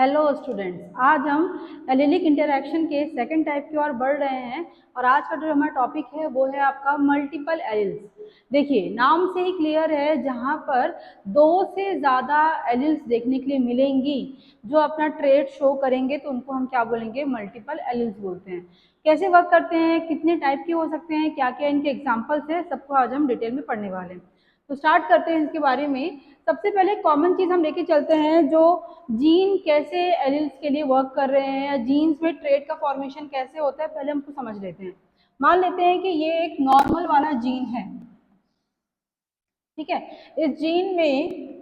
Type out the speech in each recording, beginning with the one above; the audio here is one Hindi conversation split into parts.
हेलो स्टूडेंट्स, आज हम एलिलिक इंटरैक्शन के सेकंड टाइप की ओर बढ़ रहे हैं और आज का जो हमारा टॉपिक है वो है आपका मल्टीपल एलिल्स। देखिए, नाम से ही क्लियर है, जहां पर दो से ज़्यादा एलिल्स देखने के लिए मिलेंगी जो अपना ट्रेट शो करेंगे तो उनको हम क्या बोलेंगे? मल्टीपल एलिल्स बोलते हैं। कैसे वर्क करते हैं, कितने टाइप के हो सकते हैं, क्या क्या इनके एग्जाम्पल्स है, सबको आज हम डिटेल में पढ़ने वाले हैं। तो स्टार्ट करते हैं इसके बारे में। सबसे पहले कॉमन चीज़ हम लेके चलते हैं, जो जीन कैसे एलिल्स के लिए वर्क कर रहे हैं या जीन्स में ट्रेट का फॉर्मेशन कैसे होता है, पहले हमको समझ लेते हैं। मान लेते हैं कि ये एक नॉर्मल वाला जीन है, ठीक है। इस जीन में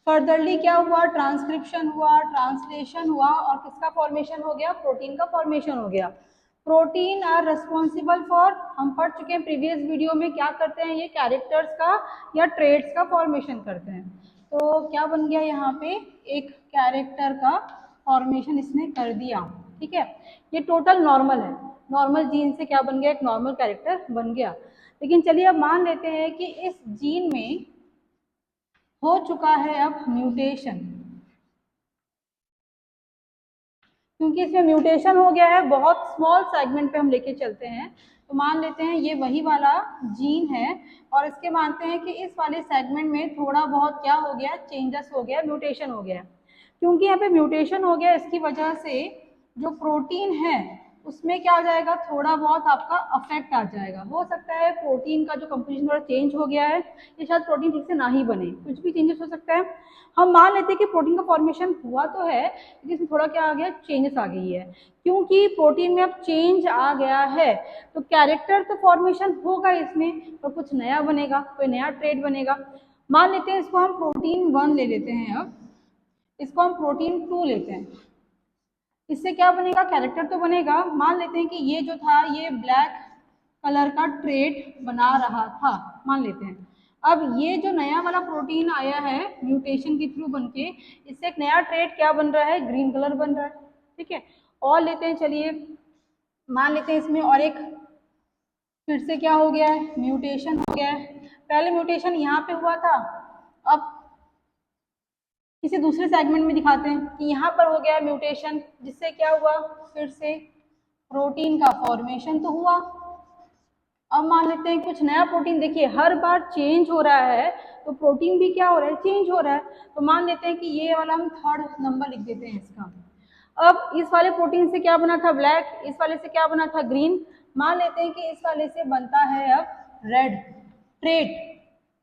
फर्दरली क्या हुआ? ट्रांसक्रिप्शन हुआ, ट्रांसलेशन हुआ और किसका फॉर्मेशन हो गया? प्रोटीन का फॉर्मेशन हो गया। प्रोटीन आर रिस्पॉन्सिबल फॉर, हम पढ़ चुके हैं प्रीवियस वीडियो में, क्या करते हैं ये? कैरेक्टर्स का या ट्रेड्स का फॉर्मेशन करते हैं। तो क्या बन गया यहाँ पे? एक कैरेक्टर का फॉर्मेशन इसने कर दिया, ठीक है। ये टोटल नॉर्मल है, नॉर्मल जीन से क्या बन गया? एक नॉर्मल कैरेक्टर बन गया। लेकिन चलिए अब मान लेते हैं कि इस जीन में हो चुका है अब म्यूटेशन, क्योंकि इसमें म्यूटेशन हो गया है। बहुत स्मॉल सेगमेंट पे हम लेके चलते हैं, तो मान लेते हैं ये वही वाला जीन है और इसके मानते हैं कि इस वाले सेगमेंट में थोड़ा बहुत क्या हो गया? चेंजेस हो गया, म्यूटेशन हो गया। क्योंकि यहाँ पे म्यूटेशन हो गया, इसकी वजह से जो प्रोटीन है उसमें क्या हो जाएगा? थोड़ा बहुत आपका अफेक्ट आ जाएगा। हो सकता है प्रोटीन का जो कंपोजिशन थोड़ा चेंज हो गया है, ये शायद प्रोटीन ठीक से ना ही बने, कुछ भी चेंजेस हो सकता है। हम मान लेते हैं कि प्रोटीन का फॉर्मेशन हुआ तो है, लेकिन इसमें थोड़ा क्या आ गया? चेंजेस आ गई है। क्योंकि प्रोटीन में अब चेंज आ गया है तो कैरेक्टर तो फॉर्मेशन होगा इसमें, और कुछ नया बनेगा, कोई नया ट्रेड बनेगा। मान लेते हैं इसको हम प्रोटीन 1 ले लेते हैं, अब इसको हम प्रोटीन 2 लेते हैं। इससे क्या बनेगा? कैरेक्टर तो बनेगा। मान लेते हैं कि ये जो था ये ब्लैक कलर का ट्रेट बना रहा था, मान लेते हैं। अब ये जो नया वाला प्रोटीन आया है म्यूटेशन के थ्रू बनके, इससे एक नया ट्रेट क्या बन रहा है? ग्रीन कलर बन रहा है, ठीक है। और लेते हैं, चलिए मान लेते हैं इसमें और एक फिर से क्या हो गया है? म्यूटेशन हो गया है। पहले म्यूटेशन यहाँ पे हुआ था, अब किसी दूसरे सेगमेंट में दिखाते हैं कि यहाँ पर हो गया म्यूटेशन, जिससे क्या हुआ? फिर से प्रोटीन का फॉर्मेशन तो हुआ। अब मान लेते हैं कुछ नया प्रोटीन, देखिए हर बार चेंज हो रहा है तो प्रोटीन भी क्या हो रहा है? चेंज हो रहा है। तो मान लेते हैं कि ये वाला हम थर्ड नंबर लिख देते हैं इसका। अब इस वाले प्रोटीन से क्या बना था? ब्लैक। इस वाले से क्या बना था? ग्रीन। मान लेते हैं कि इस वाले से बनता है अब रेड ट्रेट।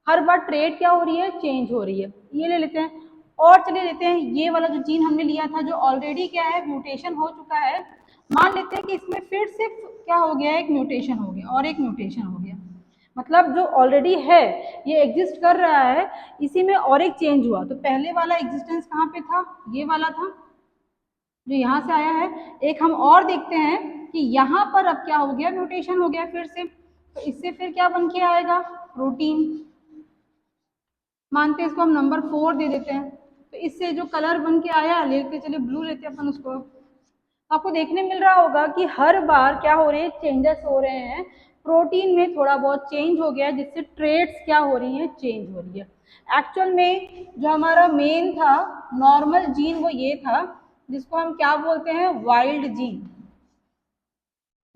हर बार ट्रेट क्या हो रही है? चेंज हो रही है। ये ले लेते हैं। और चलिए लेते हैं ये वाला जो जीन हमने लिया था, जो ऑलरेडी क्या है? म्यूटेशन हो चुका है। मान लेते हैं कि इसमें फिर से क्या हो गया? एक म्यूटेशन हो गया और एक म्यूटेशन हो गया। मतलब जो ऑलरेडी है ये एग्जिस्ट कर रहा है, इसी में और एक चेंज हुआ। तो पहले वाला एग्जिस्टेंस कहाँ पे था? ये वाला था जो यहाँ से आया है। एक हम और देखते हैं कि यहाँ पर अब क्या हो गया? म्यूटेशन हो गया फिर से। तो इससे फिर क्या बन के आएगा? प्रोटीन। मानते हैं इसको हम नंबर 4 दे देते हैं। तो इससे जो कलर बन के आया, लेते चलिए ब्लू लेते हैं अपन उसको। आपको देखने मिल रहा होगा कि हर बार क्या हो रहे हैं? चेंजेस हो रहे हैं। प्रोटीन में थोड़ा बहुत चेंज हो गया, जिससे ट्रेड्स क्या हो रही हैं? चेंज हो रही है। एक्चुअल में जो हमारा मेन था नॉर्मल जीन, वो ये था जिसको हम क्या बोलते हैं? Wild gene.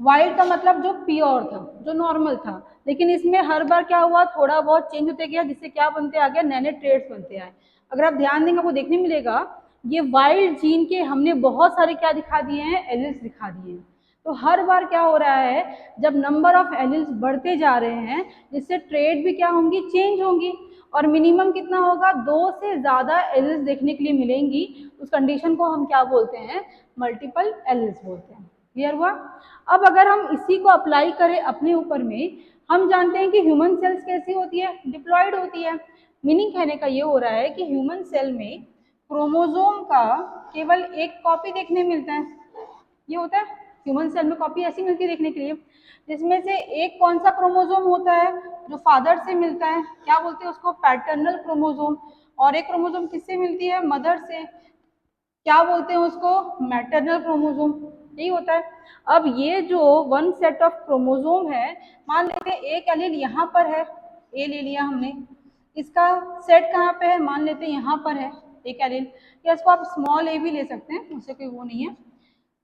वाइल्ड का मतलब जो प्योर था, जो नॉर्मल था। लेकिन इसमें हर बार क्या हुआ? थोड़ा बहुत चेंज होते गया, जिससे क्या बनते आ गया? नए ट्रेड्स बनते आए। अगर आप ध्यान देंगे आपको देखने मिलेगा, ये वाइल्ड जीन के हमने बहुत सारे क्या दिखा दिए हैं? एलिल्स दिखा दिए हैं। तो हर बार क्या हो रहा है? जब नंबर ऑफ एलिल्स बढ़ते जा रहे हैं, जिससे ट्रेड भी क्या होंगी? चेंज होंगी। और मिनिमम कितना होगा? 2 से ज़्यादा एलिल्स देखने के लिए मिलेंगी। उस कंडीशन को हम क्या बोलते हैं? मल्टीपल एलिल्स बोलते हैं। क्लियर हुआ? अब अगर हम इसी को अप्लाई करें अपने ऊपर में, हम जानते हैं कि ह्यूमन सेल्स कैसी होती है? डिप्लॉयड होती है। मीनिंग कहने का ये हो रहा है कि ह्यूमन सेल में क्रोमोसोम का केवल एक कॉपी देखने मिलता है। ये होता है ह्यूमन सेल में, कॉपी ऐसी मिलती है देखने के लिए, जिसमें से एक कौन सा क्रोमोसोम होता है? जो फादर से मिलता है, क्या बोलते हैं उसको? Paternal chromosome. और एक क्रोमोसोम किससे मिलती है? मदर से, क्या बोलते हैं उसको? Maternal chromosome. यही होता है। अब ये जो वन सेट ऑफ क्रोमोसोम है, मान लेते हैं एक एलील यहाँ पर है, ए ले लिया हमने, इसका सेट कहाँ पे है? मान लेते हैं यहाँ पर है, एक एलील, या इसको आप स्मॉल ए भी ले सकते हैं, उससे कोई वो नहीं है।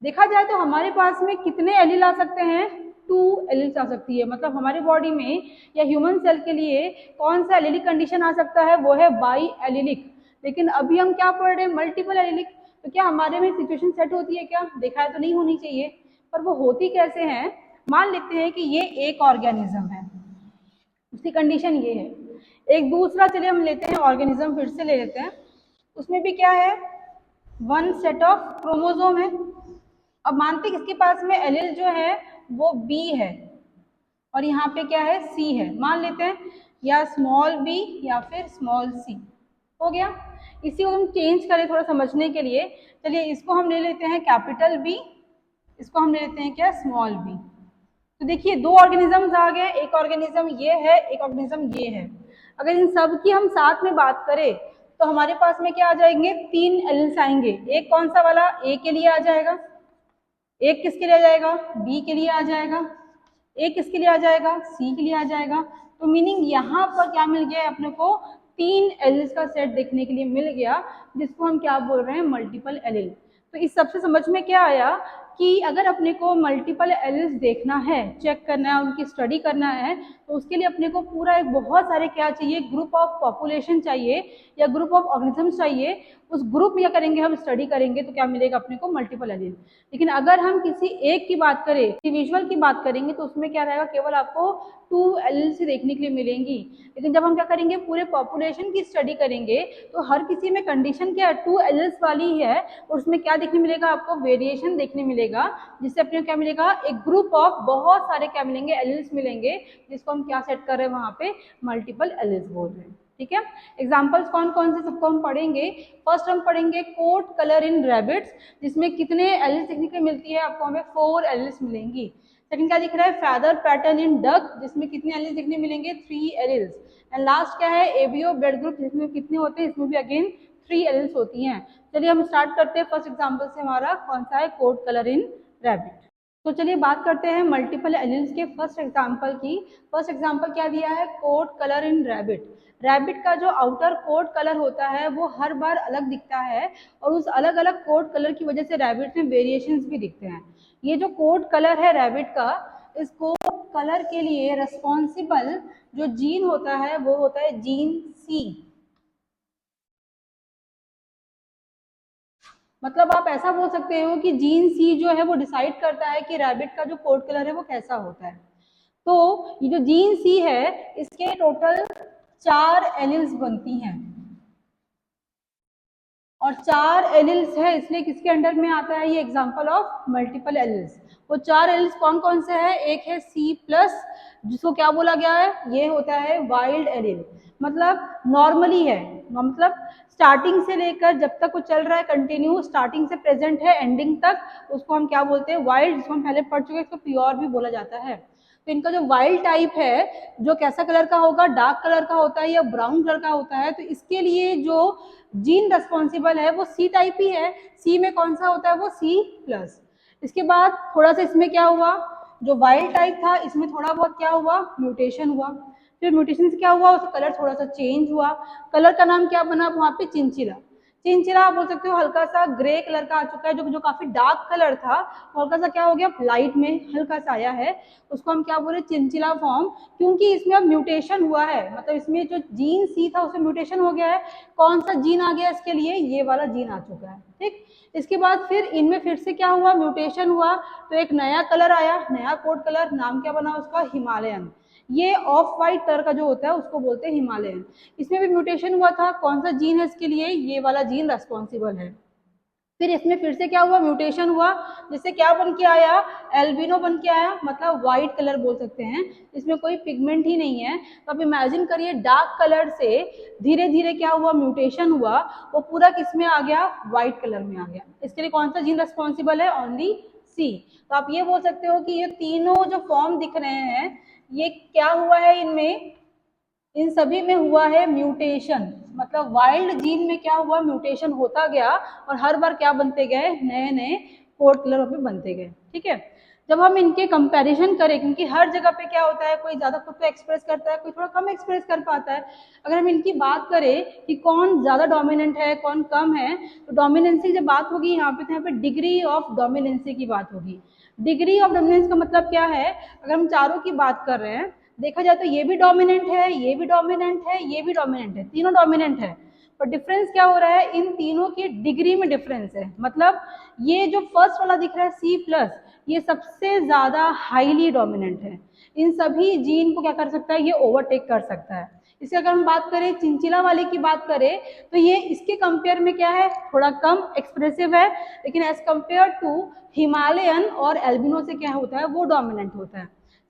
देखा जाए तो हमारे पास में कितने एलील आ सकते हैं, 2 एलील्स आ सकती है। मतलब हमारे बॉडी में या ह्यूमन सेल के लिए कौन सा एलीलिक कंडीशन आ सकता है, वो है बाई एलीलिक। लेकिन अभी हम क्या पढ़ रहे हैं, मल्टीपल एलीलिक। तो क्या हमारे में सिचुएशन सेट होती है क्या, देखा है तो नहीं होनी चाहिए, पर वो होती कैसे हैं। मान लेते हैं कि ये एक ऑर्गेनिज्म है, उसकी कंडीशन ये है। एक दूसरा चलिए हम लेते हैं ऑर्गेनिज्म, फिर से ले लेते हैं, उसमें भी क्या है, 1 सेट ऑफ क्रोमोसोम है। अब मानते हैं किसके पास में एलील जो है वो बी है और यहाँ पे क्या है, सी है। मान लेते हैं या स्मॉल बी या फिर स्मॉल सी, हो गया। इसी को हम चेंज करें थोड़ा समझने के लिए, चलिए इसको हम ले लेते हैं कैपिटल बी, इसको हम ले लेते हैं क्या, स्मॉल बी। तो देखिए 2 ऑर्गेनिजम्स आ गए, एक ऑर्गेनिज्म ये है, एक ऑर्गेनिज्म ये है। अगर इन सब की हम साथ में बात करें तो हमारे पास में क्या आ जाएंगे, 3 एलील्स आएंगे। एक कौन सा वाला, ए के लिए आ जाएगा, एक किसके लिए आ जाएगा, बी के लिए आ जाएगा, एक किसके लिए आ जाएगा, सी के लिए आ जाएगा। तो मीनिंग यहाँ पर क्या मिल गया अपने को, 3 एलील्स का सेट देखने के लिए मिल गया, जिसको हम क्या बोल रहे हैं, मल्टीपल एलील। तो इस सबसे समझ में क्या आया कि अगर अपने को मल्टीपल एलील्स देखना है, चेक करना है, उनकी स्टडी करना है, तो उसके लिए अपने को पूरा एक बहुत सारे क्या चाहिए, ग्रुप ऑफ पॉपुलेशन चाहिए या ग्रुप ऑफ ऑर्गेनिजम्स चाहिए। उस ग्रुप में क्या करेंगे, हम स्टडी करेंगे तो क्या मिलेगा अपने को, मल्टीपल एलील। लेकिन अगर हम किसी एक की बात करें, इंडिविजुअल की बात करेंगे, तो उसमें क्या रहेगा, केवल आपको 2 एलील्स देखने के लिए मिलेंगी। लेकिन जब हम क्या करेंगे, पूरे पॉपुलेशन की स्टडी करेंगे, तो हर किसी में कंडीशन क्या है, 2 एलील्स वाली है, और उसमें क्या देखने मिलेगा आपको, वेरिएशन देखने मिलेगा, जिससे अपने को क्या मिलेगा, एक ग्रुप ऑफ बहुत सारे क्या मिलेंगे, एलील्स मिलेंगे, जिसको हम क्या सेट कर रहे हैं वहाँ पे, मल्टीपल एलील्स बोल रहे हैं। ठीक है, एग्जाम्पल्स कौन कौन से सबको हम पढ़ेंगे। फर्स्ट हम पढ़ेंगे कोट कलर इन रैबिट्स, जिसमें कितने एलील्स देखने को मिलती है आपको, हमें 4 एलील्स मिलेंगी। सेकंड क्या दिख रहा है, फैदर पैटर्न इन डक, जिसमें कितने एलील्स देखने मिलेंगे, 3 एलील्स। एंड लास्ट क्या है, एबीओ ब्लड ग्रुप, जिसमें कितने होते हैं, इसमें भी अगेन 3 एलील्स होती हैं। चलिए हम स्टार्ट करते हैं फर्स्ट एग्जाम्पल से, हमारा कौन सा है, कोट कलर इन रैबिट। तो चलिए बात करते हैं मल्टीपल एलील्स के फर्स्ट एग्जाम्पल की। फर्स्ट एग्जाम्पल क्या दिया है, coat colour in rabbit. Rabbit का जो आउटर कोट कलर होता है वो हर बार अलग दिखता है, और उस अलग अलग कोट कलर की वजह से रैबिट में वेरिएशंस भी दिखते हैं। ये जो कोट कलर है रैबिट का, इस कोट कलर के लिए रिस्पॉन्सिबल जो जीन होता है वो होता है जीन सी। मतलब आप ऐसा बोल सकते हो कि जीन सी जो है वो डिसाइड करता है कि रैबिट का जो कोट कलर है वो कैसा होता है। तो ये जो जीन सी है, इसके टोटल 4 एलील्स बनती हैं, और 4 एलील्स है, इसलिए किसके अंडर में आता है, ये एग्जांपल ऑफ मल्टीपल एलील्स। वो 4 एलील्स कौन कौन से है, एक है सी प्लस, जिसको क्या बोला गया है, ये होता है वाइल्ड एलील। मतलब नॉर्मली है, मतलब स्टार्टिंग से लेकर जब तक वो चल रहा है कंटिन्यू, स्टार्टिंग से प्रेजेंट है एंडिंग तक, उसको हम क्या बोलते हैं, वाइल्ड, जिसको हम पहले पढ़ चुके हैं, इसको प्योर भी बोला जाता है। तो इनका जो वाइल्ड टाइप है, जो कैसा कलर का होगा, डार्क कलर का होता है या ब्राउन कलर का होता है। तो इसके लिए जो जीन रिस्पॉन्सिबल है वो सी टाइप ही है। सी में कौन सा होता है, वो सी प्लस। इसके बाद थोड़ा सा इसमें क्या हुआ, जो वाइल्ड टाइप था इसमें थोड़ा बहुत क्या हुआ, म्यूटेशन हुआ। फिर म्यूटेशन से क्या हुआ, उसका कलर थोड़ा सा चेंज हुआ। कलर का नाम क्या बना वहाँ पे, चिंचिला। चिंचिला आप बोल सकते हो, हल्का सा ग्रे कलर का आ चुका है, जो काफी डार्क कलर था, हल्का सा क्या हो गया, लाइट में हल्का सा आया है, उसको हम क्या बोले, चिंचिला फॉर्म। क्योंकि इसमें अब म्यूटेशन हुआ है, मतलब इसमें जो जीन सी था उसमें म्यूटेशन हो गया है। कौन सा जीन आ गया इसके लिए, ये वाला जीन आ चुका है। ठीक, इसके बाद फिर इनमें फिर से क्या हुआ, म्यूटेशन हुआ, तो एक नया कलर आया, नया कोट कलर, नाम क्या बना उसका, हिमालयन। ये ऑफ वाइट कलर का जो होता है उसको बोलते हैं हिमालयन। इसमें भी म्यूटेशन हुआ था, कौन सा जीन है इसके लिए, ये वाला जीन रेस्पॉन्सिबल है। फिर इसमें फिर से क्या हुआ, म्यूटेशन हुआ, जिससे क्या बन के आया, एल्बिनो बन के आया, मतलब व्हाइट कलर बोल सकते हैं, इसमें कोई पिगमेंट ही नहीं है। तो आप इमेजिन करिए, डार्क कलर से धीरे धीरे क्या हुआ, म्यूटेशन हुआ, वो पूरा किस में आ गया, व्हाइट कलर में आ गया। इसके लिए कौन सा जीन रेस्पॉन्सिबल है, ओनली सी। तो आप ये बोल सकते हो कि ये तीनों जो फॉर्म दिख रहे हैं, ये क्या हुआ है, इनमें इन सभी में हुआ है म्यूटेशन। मतलब वाइल्ड जीन में क्या हुआ, म्यूटेशन होता गया, और हर बार क्या बनते गए, नए नए कोट कलर पे बनते गए। ठीक है, जब हम इनके कंपैरिजन करें, क्योंकि हर जगह पे क्या होता है, कोई ज़्यादा खुद को एक्सप्रेस करता है, कोई थोड़ा कम एक्सप्रेस कर पाता है। अगर हम इनकी बात करें कि कौन ज़्यादा डोमिनेंट है, कौन कम है, तो डोमिनेंसी जब बात होगी यहाँ पे, तो यहाँ पे डिग्री ऑफ डोमिनेंसी की बात होगी। डिग्री ऑफ डोमिनेंस का मतलब क्या है, अगर हम चारों की बात कर रहे हैं, देखा जाए तो ये भी डोमिनेंट है, ये भी डोमिनेंट है, ये भी डोमिनेंट है, तीनों डोमिनेंट है, पर डिफरेंस क्या हो रहा है, इन तीनों की डिग्री में डिफरेंस है। मतलब ये जो फर्स्ट वाला दिख रहा है C+, ये सबसे ज्यादा हाईली डोमिनेंट है, इन सभी जीन को क्या कर सकता है, ये ओवरटेक कर सकता है। इसे अगर हम बात करें चिंचिला वाले की बात करें, तो ये इसके कंपेयर में क्या है, थोड़ा कम एक्सप्रेसिव है, लेकिन एज कंपेयर टू हिमालयन और एल्बिनो से क्या होता है, वो डोमिनेंट होता है।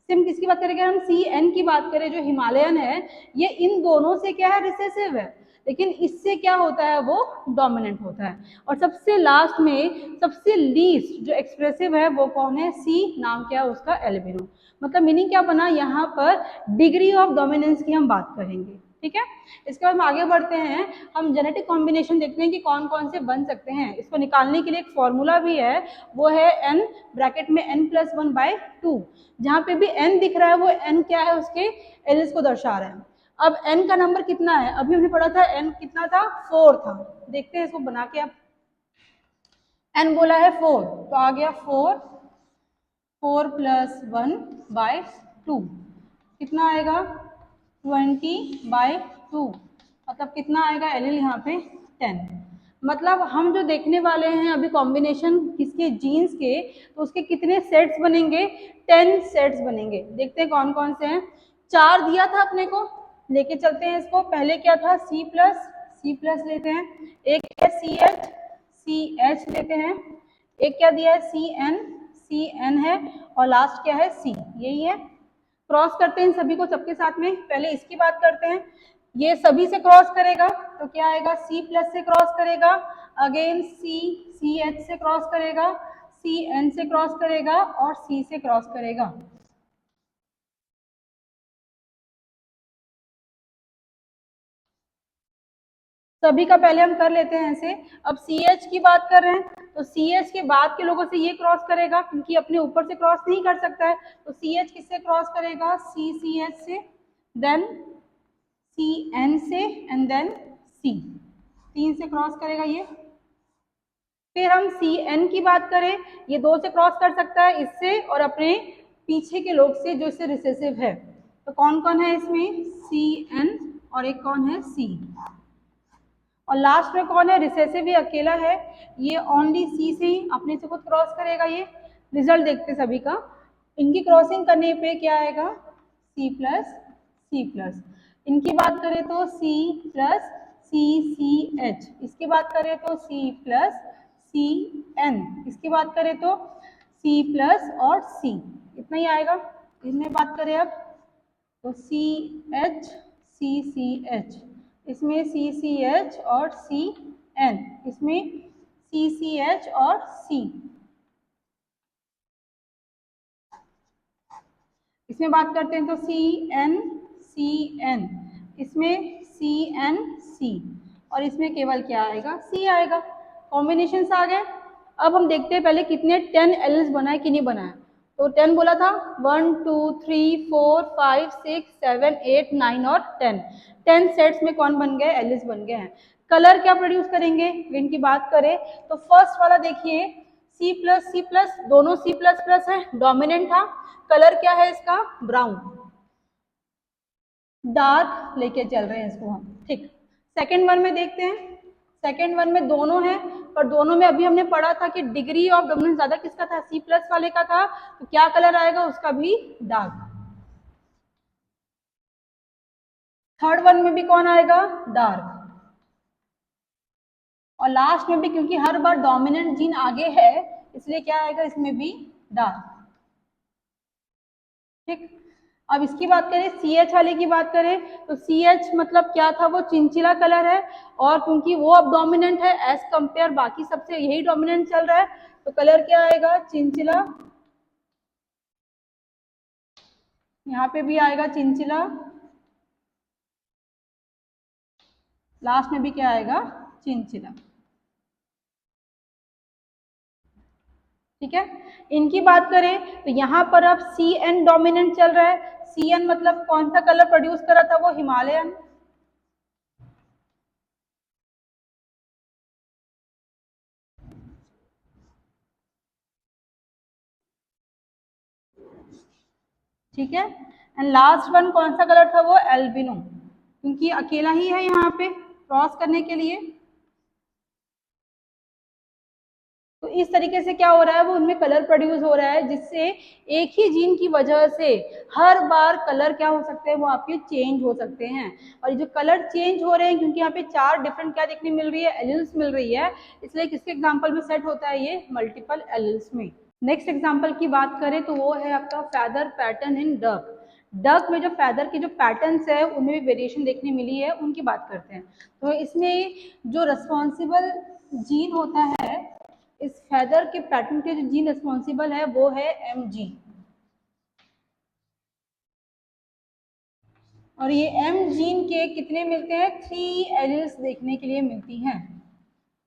सिम किसकी बात करें, हम CN की बात करें, जो हिमालयन है, ये इन दोनों से क्या है, रिसेसिव है, लेकिन इससे क्या होता है, वो डोमिनेंट होता है। और सबसे लास्ट में सबसे लीस्ट जो एक्सप्रेसिव है वो कौन है, C नाम क्या है उसका, एल्बिनो। मतलब मीनिंग क्या बना, यहाँ पर डिग्री ऑफ डोमिनेंस की हम बात करेंगे। ठीक है, इसके बाद हम आगे बढ़ते हैं, हम जेनेटिक कॉम्बिनेशन देखते हैं कि कौन कौन से बन सकते हैं। इसको निकालने के लिए एक फॉर्मूला भी है, वो है n ब्रैकेट में n+1/2। जहाँ पे भी n दिख रहा है वो n क्या है, उसके एलिस को दर्शा रहा है। अब n का नंबर कितना है, अभी हमने पढ़ा था n कितना था, 4 था। देखते हैं इसको बना के, अब n बोला है 4, तो आ गया 4+1/2, कितना आएगा 20/2, मतलब कितना आएगा एलिल यहाँ पे 10। मतलब हम जो देखने वाले हैं अभी कॉम्बिनेशन किसके, जीन्स के, तो उसके कितने सेट्स बनेंगे, 10 सेट्स बनेंगे। देखते हैं कौन कौन से हैं। 4 दिया था अपने को, लेके चलते हैं इसको। पहले क्या था, C+ लेते हैं, एक है CH लेते हैं, एक क्या दिया है CN है, और लास्ट क्या है C, यही है। क्रॉस करते हैं इन सभी को सबके साथ में। पहले इसकी बात करते हैं, ये सभी से क्रॉस करेगा तो क्या आएगा, C+ से क्रॉस करेगा, अगेन CH से क्रॉस करेगा, CN से क्रॉस करेगा और C से क्रॉस करेगा। सभी का पहले हम कर लेते हैं ऐसे। अब CH की बात कर रहे हैं, तो CH के बाद के लोगों से ये क्रॉस करेगा, क्योंकि अपने ऊपर से क्रॉस नहीं कर सकता है, तो CH किससे क्रॉस करेगा, CCH से, देन CN से, एंड देन C, 3 से क्रॉस करेगा ये। फिर हम CN की बात करें, ये 2 से क्रॉस कर सकता है, इससे और अपने पीछे के लोग से जो इससे रिसेसिव है। तो कौन कौन है इसमें, CN और एक कौन है C, और लास्ट में कौन है, रिसेसिव ही अकेला है, ये ओनली C से ही अपने से खुद क्रॉस करेगा। ये रिजल्ट देखते सभी का, इनकी क्रॉसिंग करने पे क्या आएगा, C+, इनकी बात करें तो C+CCH, इसकी बात करें तो C+CN, इसकी बात करें तो C+ और C, इतना ही आएगा। इसमें बात करें अब तो CH, इसमें CCH और CN, इसमें CCH और C, इसमें बात करते हैं तो CN, इसमें CNC, और इसमें केवल क्या आएगा, C आएगा। कॉम्बिनेशन आ गए। अब हम देखते हैं पहले कितने 10 एलिस बनाए कि नहीं बनाए। तो 10 बोला था, 1 2 3 4 5 6 7 8 9 और 10 सेट्स में कौन बन गए, एलिस बन गए हैं। कलर क्या प्रोड्यूस करेंगे, इनकी बात करें तो फर्स्ट वाला देखिए C+, दोनों C++ है, डोमिनेंट था। कलर क्या है इसका, ब्राउन, डार्क लेके चल रहे हैं इसको हम। ठीक, सेकेंड वन में देखते हैं। सेकेंड वन में दोनों है, पर दोनों में अभी हमने पढ़ा था कि डिग्री ऑफ डोमिनेंस ज्यादा किसका था, C+ वाले का था, तो क्या कलर आएगा उसका भी, डार्क। थर्ड वन में भी कौन आएगा, डार्क, और लास्ट में भी, क्योंकि हर बार डोमिनेंट जीन आगे है, इसलिए क्या आएगा इसमें भी, डार्क। ठीक, अब इसकी बात करें, CH वाले की बात करें तो CH मतलब क्या था, वो चिंचिला कलर है, और क्योंकि वो अब डोमिनेंट है एज कंपेयर बाकी सबसे, यही डोमिनेंट चल रहा है, तो कलर क्या आएगा, चिंचिला। यहाँ पे भी आएगा चिंचिला, लास्ट में भी क्या आएगा, चिंचिला। ठीक है। इनकी बात करें तो यहाँ पर अब CN डोमिनेंट चल रहा है। CN मतलब कौन सा कलर प्रोड्यूस कर रहा था, वो हिमालयन। ठीक है। एंड लास्ट वन कौन सा कलर था, वो एल्बिनो, क्योंकि अकेला ही है यहाँ पे क्रॉस करने के लिए। तो इस तरीके से क्या हो रहा है, वो उनमें कलर प्रोड्यूस हो रहा है, जिससे एक ही जीन की वजह से हर बार कलर क्या हो सकते हैं, वो आपके चेंज हो सकते हैं। और ये जो कलर चेंज हो रहे हैं, क्योंकि यहाँ पे 4 डिफरेंट क्या देखने मिल रही है, एलिल्स मिल रही है, इसलिए किसके एग्जाम्पल में सेट होता है, ये मल्टीपल एलिल्स में। नेक्स्ट एग्जाम्पल की बात करें तो वो है आपका feather pattern in duck. Duck में जो फैदर के जो पैटर्न्स है, उनमें भी वेरिएशन देखने मिली है, उनकी बात करते हैं। तो इसमें जो रिस्पॉन्सिबल जीन होता है, इस फैदर के पैटर्न के जो जीन रिस्पॉन्सिबल है, वो है MG। और ये M जीन के कितने मिलते हैं, 3 एलिल्स देखने के लिए मिलती हैं।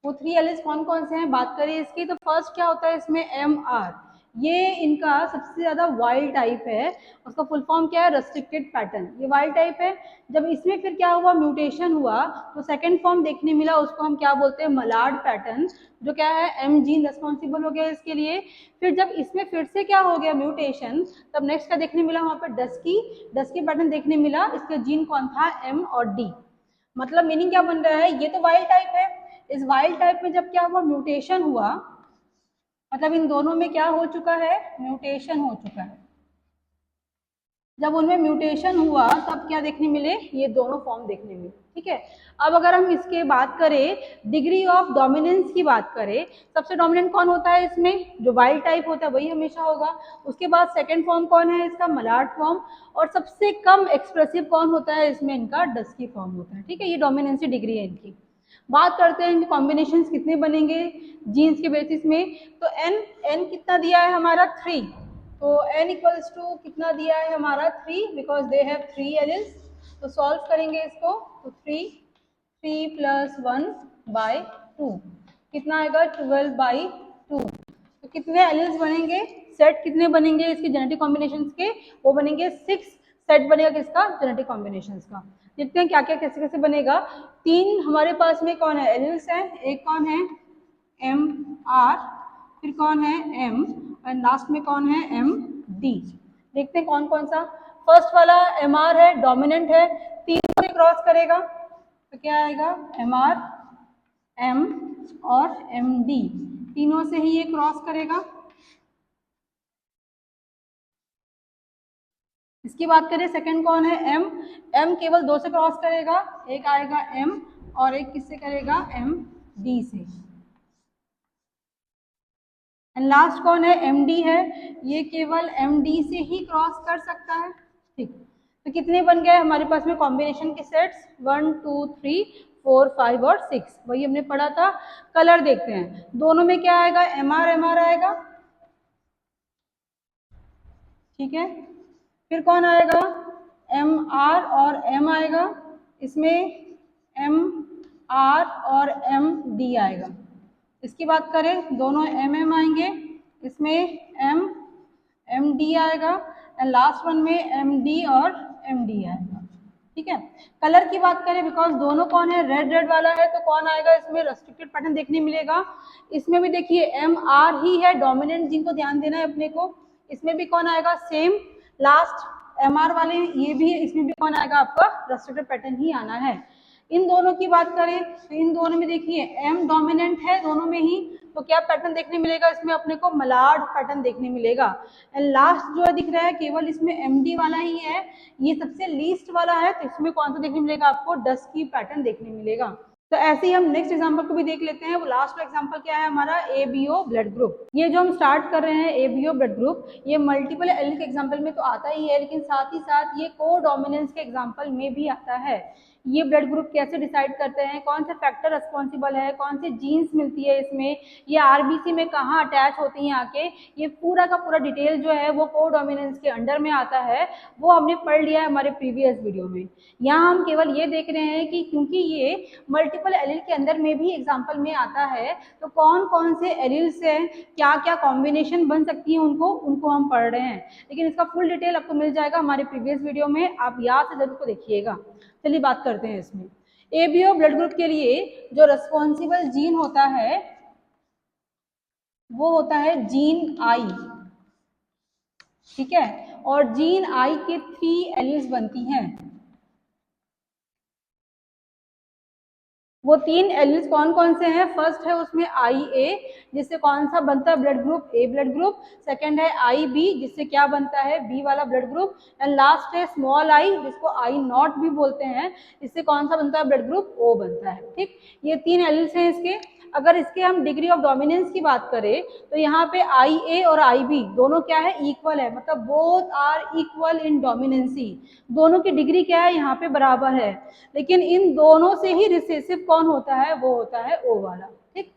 वो 3 एलिल्स कौन कौन से हैं, बात करें इसकी, तो फर्स्ट क्या होता है इसमें, MR। ये इनका सबसे ज्यादा वाइल्ड टाइप है, उसका फुल फॉर्म क्या है, रेस्ट्रिक्टेड पैटर्न, ये वाइल्ड टाइप है। जब इसमें फिर क्या हुआ, म्यूटेशन हुआ, तो सेकंड फॉर्म देखने मिला, उसको हम क्या बोलते हैं, मलार्ड पैटर्न, जो क्या है, M जीन रेस्पॉन्सिबल हो गया इसके लिए। फिर जब इसमें फिर से क्या हो गया, म्यूटेशन, तब नेक्स्ट क्या देखने मिला, वहाँ पर डस्की पैटर्न देखने मिला। इसका जीन कौन था, M और D। मतलब मीनिंग क्या बन रहा है, ये तो वाइल्ड टाइप है, इस वाइल्ड टाइप में जब क्या हुआ, म्यूटेशन हुआ, मतलब इन दोनों में क्या हो चुका है, म्यूटेशन हो चुका है। जब उनमें म्यूटेशन हुआ, तब क्या देखने मिले, ये दोनों फॉर्म देखने मिले। ठीक है। अब अगर हम इसके बात करें, डिग्री ऑफ डोमिनेंस की बात करें, सबसे डोमिनेंट कौन होता है इसमें, जो वाइल्ड टाइप होता है वही हमेशा होगा। उसके बाद सेकंड फॉर्म कौन है इसका, मलार्ड फॉर्म। और सबसे कम एक्सप्रेसिव कौन होता है इसमें, इनका डस्की फॉर्म होता है। ठीक है, ये डोमिनेंसी डिग्री है इनकी। बात करते हैं इनके कॉम्बिनेशन कितने बनेंगे जीन्स के बेसिस में। तो एन कितना दिया है हमारा, 3। तो n इक्वल्स टू कितना दिया है हमारा, 3, बिकॉज दे हैव 3 एलिल्स। तो सॉल्व करेंगे इसको, तो 3 प्लस 1 बाई 2 कितना आएगा, 12/2। तो कितने एलिल्स बनेंगे, सेट कितने बनेंगे इसके जेनेटिक कॉम्बिनेशंस के, वो बनेंगे 6 सेट बनेगा किसका, जेनेटिक कॉम्बिनेशंस का। देखते हैं क्या क्या कैसे कैसे बनेगा। 3 हमारे पास में कौन है, एलिल्स है, एक कौन है, MR, फिर कौन है M, और लास्ट में कौन है MD। देखते हैं कौन कौन सा। फर्स्ट वाला MR है, डोमिनेंट है, 3 से क्रॉस करेगा, तो क्या आएगा, MR, M और MD, तीनों से ही ये क्रॉस करेगा। इसकी बात करें, सेकंड कौन है, M केवल 2 से क्रॉस करेगा, एक आएगा M और एक किससे करेगा, MD से। एंड लास्ट कौन है, MD है, ये केवल MD से ही क्रॉस कर सकता है। ठीक, तो कितने बन गए हमारे पास में कॉम्बिनेशन के सेट्स, 1 2 3 4 5 और 6, वही हमने पढ़ा था। कलर देखते हैं, दोनों में क्या आएगा, MR आएगा। ठीक है, फिर कौन आएगा, MR और M आएगा, इसमें MR और MD आएगा। इसकी बात करें, दोनों MM आएंगे, इसमें MD आएगा, एंड लास्ट वन में MD और MD आएगा। ठीक है। कलर की बात करें, बिकॉज दोनों कौन है, रेड वाला है, तो कौन आएगा इसमें, रेस्ट्रिक्टेड पैटर्न देखने मिलेगा। इसमें भी देखिए MR ही है डोमिनेंट, जिनको ध्यान देना है अपने को। इसमें भी कौन आएगा, सेम लास्ट MR वाले, ये भी, इसमें भी कौन आएगा आपका, रेस्ट्रिक्टेड पैटर्न ही आना है। इन दोनों की बात करें तो इन दोनों में देखिए M डोमिनेंट है दोनों में ही, तो क्या पैटर्न देखने मिलेगा इसमें अपने को, मलार्ड पैटर्न देखने मिलेगा। एंड लास्ट जो दिख रहा है केवल इसमें MD वाला ही है, ये सबसे लीस्ट वाला है, तो इसमें कौन सा देखने मिलेगा आपको, डस्की पैटर्न देखने मिलेगा। तो ऐसे ही हम नेक्स्ट एग्जांपल को भी देख लेते हैं। वो लास्ट एग्जांपल क्या है हमारा, ABO ब्लड ग्रुप। ये जो हम स्टार्ट कर रहे हैं ABO ब्लड ग्रुप, ये मल्टीपल एलिल के एग्जांपल में तो आता ही है, लेकिन साथ ही साथ ये को डोमिनेंस के एग्जांपल में भी आता है। ये ब्लड ग्रुप कैसे डिसाइड करते हैं, कौन सा फैक्टर रिस्पॉन्सिबल है, कौन सी जीन्स मिलती है इसमें, ये आरबीसी में कहाँ अटैच होती हैं आके, ये पूरा का पूरा डिटेल जो है वो कोडोमिनेंस के अंडर में आता है, वो हमने पढ़ लिया है हमारे प्रीवियस वीडियो में। यहाँ हम केवल ये देख रहे हैं कि क्योंकि ये मल्टीपल एलील के अंदर में भी एग्जाम्पल में आता है, तो कौन कौन से एलील्स हैं, क्या क्या कॉम्बिनेशन बन सकती है उनको हम पढ़ रहे हैं। लेकिन इसका फुल डिटेल आपको मिल जाएगा हमारे प्रीवियस वीडियो में, आप याद से जरूर को देखिएगा। चलिए बात करते हैं इसमें। एबीओ ब्लड ग्रुप के लिए जो रिस्पॉन्सिबल जीन होता है वो होता है जीन आई, ठीक है। और जीन आई के 3 एलील्स बनती हैं। वो 3 एलील्स कौन कौन से हैं? फर्स्ट है उसमें आई ए, जिससे कौन सा बनता है ब्लड ग्रुप? ए ब्लड ग्रुप। सेकंड है आई बी, जिससे क्या बनता है? बी वाला ब्लड ग्रुप। एंड लास्ट है स्मॉल आई, जिसको आई नॉट भी बोलते हैं, इससे कौन सा बनता है ब्लड ग्रुप? ओ बनता है, ठीक। ये 3 एलील्स हैं इसके। अगर इसके हम डिग्री ऑफ डोमिनेंस की बात करें तो यहाँ पे आई ए और आई बी दोनों क्या है? इक्वल है, मतलब both are equal in dominancy. दोनों की डिग्री क्या है? यहाँ पे बराबर है। लेकिन इन दोनों से ही रिसेसिव कौन होता है? वो होता है ओ वाला, ठीक।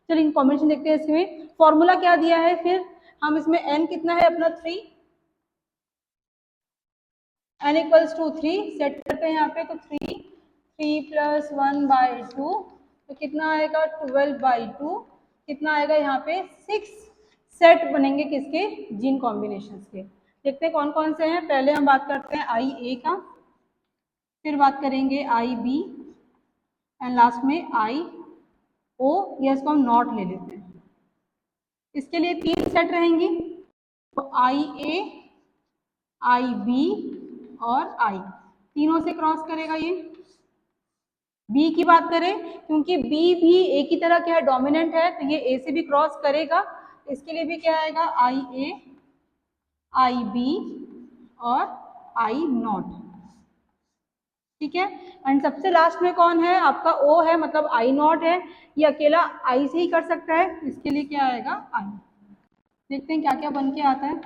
चलिए कॉम्बिनेशन देखते हैं। इसमें फॉर्मूला क्या दिया है, फिर हम इसमें एन कितना है अपना 3, एन इक्वल्स टू 3 सेट करते हैं यहाँ पे, तो 3 प्लस 1/2 तो कितना आएगा? 12/2। कितना आएगा यहाँ पे? 6 सेट बनेंगे किसके? जीन कॉम्बिनेशन के। देखते हैं कौन कौन से हैं। पहले हम बात करते हैं आई ए का, फिर बात करेंगे आई बी, एंड लास्ट में आई ओ, या इसको हम नॉट ले लेते हैं। इसके लिए 3 सेट रहेंगी, तो आई ए, आई बी और आई, तीनों से क्रॉस करेगा ये। बी की बात करें, क्योंकि बी भी ए की तरह क्या है? डोमिनेंट है, तो ये ए से भी क्रॉस करेगा। इसके लिए भी क्या आएगा? आई ए, आई बी और आई नॉट, ठीक है। एंड सबसे लास्ट में कौन है? आपका ओ है, मतलब आई नॉट है। ये अकेला आई से ही कर सकता है, इसके लिए क्या आएगा? आई। देखते हैं क्या क्या बन के आता है।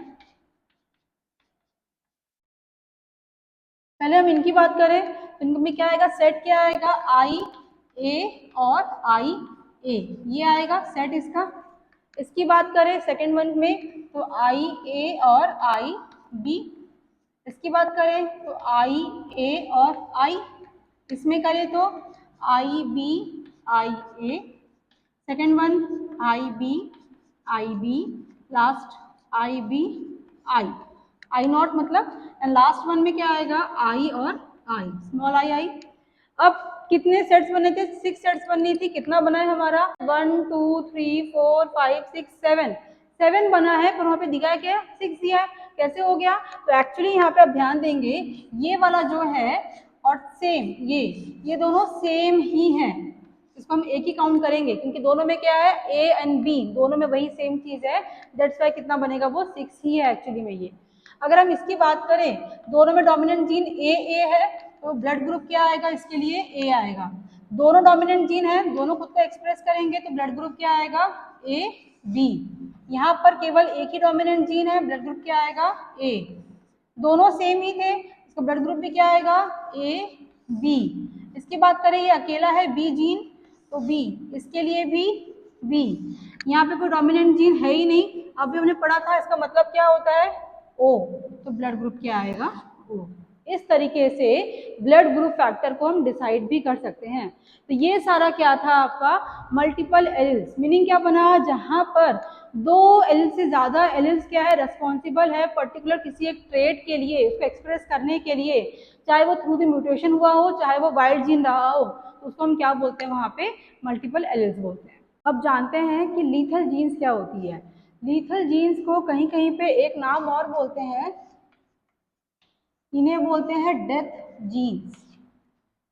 पहले हम इनकी बात करें तो इनमें क्या आएगा? सेट क्या आएगा? आई ए और आई ए, ये आएगा सेट इसका। इसकी बात करें सेकेंड वन में, तो आई ए और आई बी। इसकी बात करें तो आई ए और आई। इसमें करें तो I B I A, second one I B, last I B I not मतलब। एंड लास्ट वन में क्या आएगा? आई और आई, स्मॉल आई। अब कितने सेट्स बने थे? 6 सेट्स बननी थी। कितना बना है हमारा? 1 2 3 4 5 6 7 बना है, पर वहाँ पे दिखा है क्या? 6 दिया है। कैसे हो गया? तो एक्चुअली यहाँ पे आप ध्यान देंगे, ये वाला जो है और सेम ये दोनों सेम ही हैं। इसको हम एक ही काउंट करेंगे, क्योंकि दोनों में क्या है? ए एंड बी दोनों में वही सेम चीज है। दैट्स वाई कितना बनेगा? वो 6 ही है एक्चुअली में ये। अगर हम इसकी बात करें, दोनों में डोमिनेंट जीन ए है, तो ब्लड ग्रुप क्या आएगा? इसके लिए ए आएगा। दोनों डोमिनेंट जीन है, दोनों खुद को एक्सप्रेस करेंगे, तो ब्लड ग्रुप क्या आएगा? A B. यहाँ पर केवल एक ही डोमिनेंट जीन है, ब्लड ग्रुप क्या आएगा? ए। दोनों सेम ही थे, इसका ब्लड ग्रुप भी क्या आएगा? A B. इसकी बात करें, ये अकेला है बी जीन, तो बी। इसके लिए भी बी। यहाँ पे कोई डोमिनेंट जीन है ही नहीं। अभी हमने पढ़ा था इसका मतलब क्या होता है? ओ, तो ब्लड ग्रुप क्या आएगा? ओ। इस तरीके से ब्लड ग्रुप फैक्टर को हम डिसाइड भी कर सकते हैं। तो ये सारा क्या था आपका? Multiple alleles. मीनिंग क्या बना? जहां पर 2 एलिल्स से ज्यादा एलिल्स क्या है? रेस्पॉन्सिबल है पर्टिकुलर किसी एक ट्रेट के लिए, उसको एक्सप्रेस करने के लिए, चाहे वो थ्रू द म्यूटेशन हुआ हो, चाहे वो वाइल्ड जीन रहा हो, तो उसको हम क्या बोलते हैं? वहां पे मल्टीपल एलिल्स बोलते हैं। अब जानते हैं कि लीथल जीन्स क्या होती है। लीथल जीन्स को कहीं कहीं पे एक नाम और बोलते हैं, इन्हें बोलते हैं डेथ जीन्स।